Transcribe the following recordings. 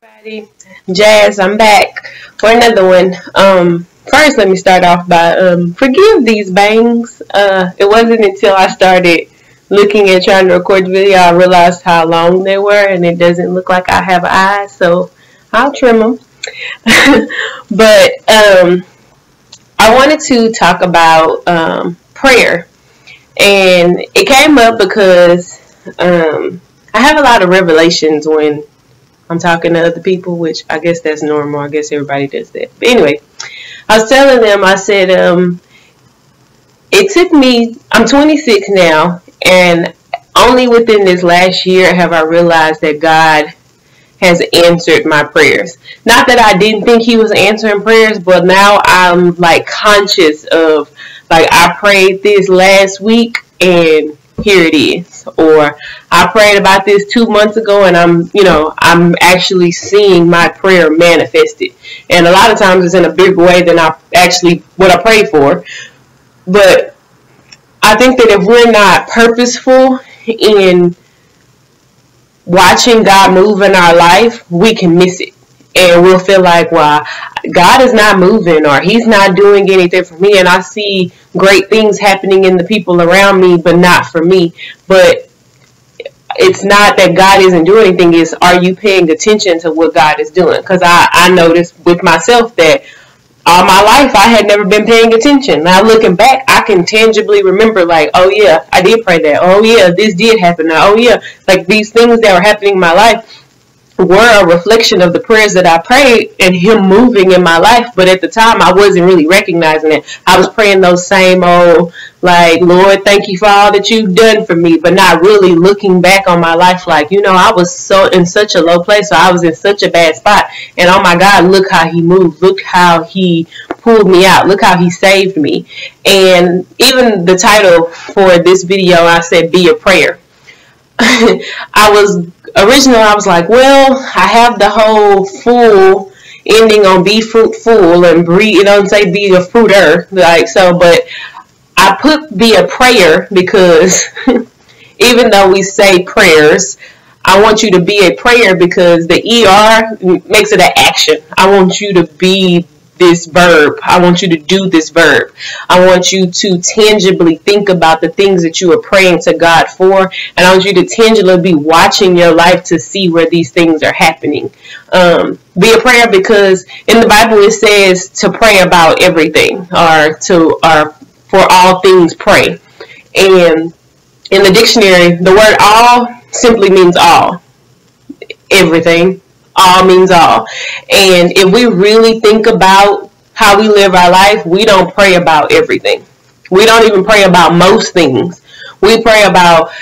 Everybody, Jazz, I'm back for another one. First, let me start off by forgive these bangs. It wasn't until I started looking at trying to record the video I realized how long they were, and it doesn't look like I have eyes, so I'll trim them. But I wanted to talk about prayer, and it came up because I have a lot of revelations when I'm talking to other people, which I guess that's normal. I guess everybody does that. But anyway, I was telling them, I said, it took me, I'm 26 now, and only within this last year have I realized that God has answered my prayers. Not that I didn't think he was answering prayers, but now I'm like conscious of, like, I prayed this last week and here it is. Or I prayed about this 2 months ago and I'm actually seeing my prayer manifested. And a lot of times it's in a bigger way than what I prayed for. But I think that if we're not purposeful in watching God move in our life, we can miss it. And we'll feel like, well, God is not moving or he's not doing anything for me. And I see great things happening in the people around me, but not for me. But it's not that God isn't doing anything. It's, are you paying attention to what God is doing? Because I noticed with myself that all my life I had never been paying attention. Now looking back, I can tangibly remember, like, oh yeah, I did pray that. Oh yeah, this did happen. Oh yeah, like these things that were happening in my life were a reflection of the prayers that I prayed and him moving in my life. But at the time, I wasn't really recognizing it. I was praying those same old, like, Lord, thank you for all that you've done for me, but not really looking back on my life like, I was so in such a low place, so I was in such a bad spot. And oh my God, look how he moved. Look how he pulled me out. Look how he saved me. And even the title for this video, I said, be a prayer. I was like, well, I have the whole full ending on be fruitful and breathe, say be a fruiter, like so, but I put be a prayer because even though we say prayers, I want you to be a prayer because the ER makes it an action. I want you to be this verb. I want you to do this verb. I want you to tangibly think about the things that you are praying to God for, and I want you to tangibly be watching your life to see where these things are happening. Be a prayer because in the Bible it says to pray about everything, or for all things pray. And in the dictionary, the word all simply means all. Everything. All means all. And if we really think about how we live our life, we don't pray about everything. We don't even pray about most things. We pray about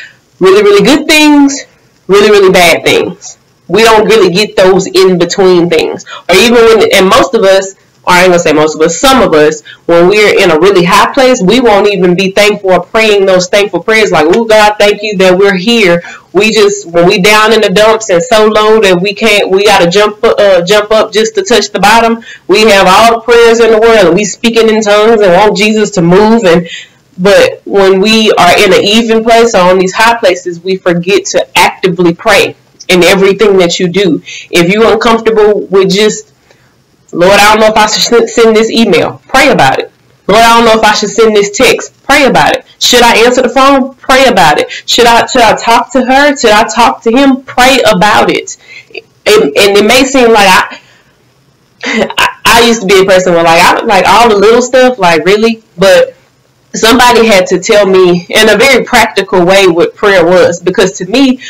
really, really good things, really, really bad things. We don't really get those in between things. Or even and most of us, or I ain't gonna say most of us, some of us, when we're in a really high place, we won't even be thankful or praying those thankful prayers like, oh God, thank you that we're here. When we down in the dumps and so low that we gotta jump up just to touch the bottom. We have all the prayers in the world and we speaking in tongues and want Jesus to move. But when we are in an even place or on these high places, we forget to actively pray in everything that you do. If you're uncomfortable with just, Lord, I don't know if I should send this email. Pray about it. Lord, I don't know if I should send this text. Pray about it. Should I answer the phone? Pray about it. Should I talk to her? Should I talk to him? Pray about it. And it may seem like I used to be a person where I like all the little stuff, like really, but somebody had to tell me in a very practical way what prayer was, because to me,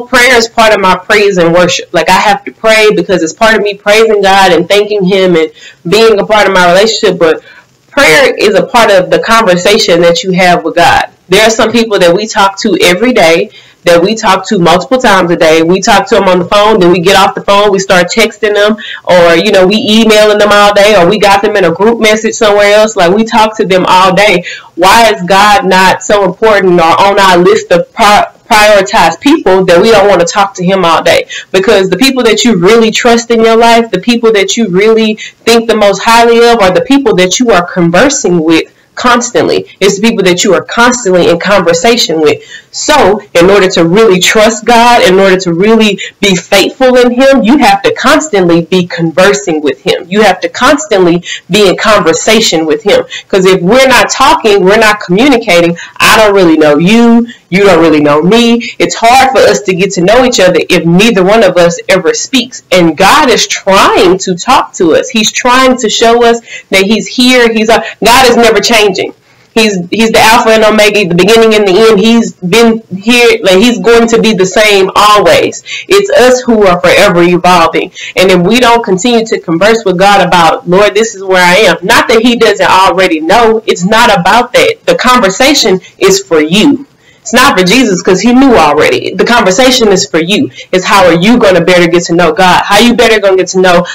prayer is part of my praise and worship. Like I have to pray because it's part of me praising God and thanking him and being a part of my relationship. But prayer is a part of the conversation that you have with God. There are some people that we talk to every day, that we talk to multiple times a day. We talk to them on the phone, then we get off the phone, we start texting them, or, we emailing them all day, or we got them in a group message somewhere else. Like we talk to them all day. Why is God not so important or on our list of prioritized people that we don't want to talk to him all day? Because the people that you really trust in your life, the people that you really think the most highly of, are the people that you are conversing with constantly. It's the people that you are constantly in conversation with. So in order to really trust God, in order to really be faithful in him, you have to constantly be conversing with him. You have to constantly be in conversation with him. Because if we're not talking, we're not communicating, I don't really know you, you don't really know me. It's hard for us to get to know each other if neither one of us ever speaks. And God is trying to talk to us. He's trying to show us that he's here. God is never changing. He's the Alpha and Omega, the beginning and the end. He's been here, like he's going to be the same always. It's us who are forever evolving. And if we don't continue to converse with God about, Lord, this is where I am. Not that he doesn't already know. It's not about that. The conversation is for you. It's not for Jesus because he knew already. The conversation is for you. It's how are you going to better get to know God? How are you better going to get to know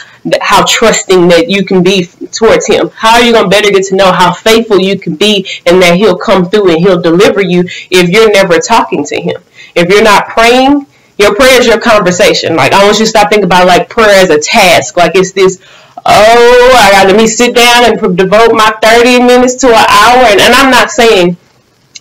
how trusting that you can be towards him? How are you going to better get to know how faithful you can be and that he'll come through and he'll deliver you if you're never talking to him? If you're not praying, your prayer is your conversation. Like, I want you to stop thinking about like prayer as a task. Like it's this, I got to sit down and devote my 30 minutes to an hour. And I'm not saying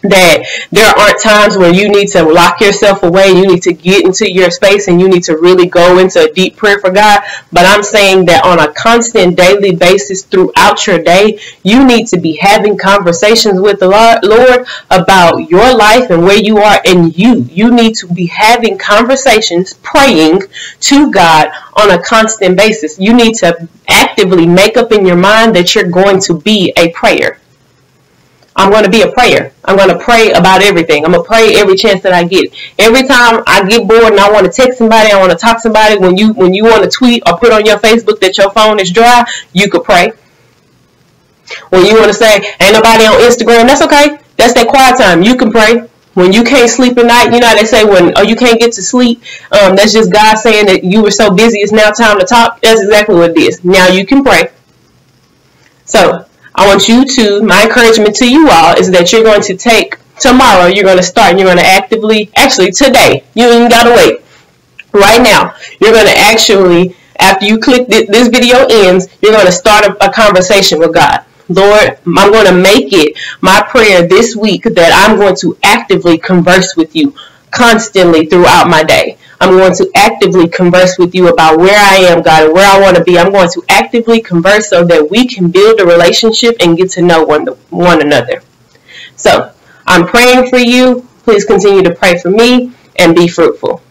that there aren't times where you need to lock yourself away, you need to get into your space and you need to really go into a deep prayer for God. But I'm saying that on a constant daily basis throughout your day, you need to be having conversations with the Lord about your life and where you are. And you need to be having conversations, praying to God on a constant basis. You need to actively make up in your mind that you're going to be a prayer. I'm going to be a prayer. I'm going to pray about everything. I'm going to pray every chance that I get. Every time I get bored and I want to text somebody, I want to talk to somebody, when you want to tweet or put on your Facebook that your phone is dry, you could pray. When you want to say, ain't nobody on Instagram, that's okay. That's that quiet time. You can pray. When you can't sleep at night, you know how they say you can't get to sleep. That's just God saying that you were so busy, it's now time to talk. That's exactly what it is. Now you can pray. So I want you to, my encouragement to you all is that you're going to take tomorrow, you're going to start and you're going to actively, actually today, you ain't got to wait. Right now, you're going to actually, after you click this video ends, you're going to start a conversation with God. Lord, I'm going to make it my prayer this week that I'm going to actively converse with you constantly throughout my day. I'm going to actively converse with you about where I am, God, and where I want to be. I'm going to actively converse so that we can build a relationship and get to know one another. So I'm praying for you. Please continue to pray for me and be fruitful.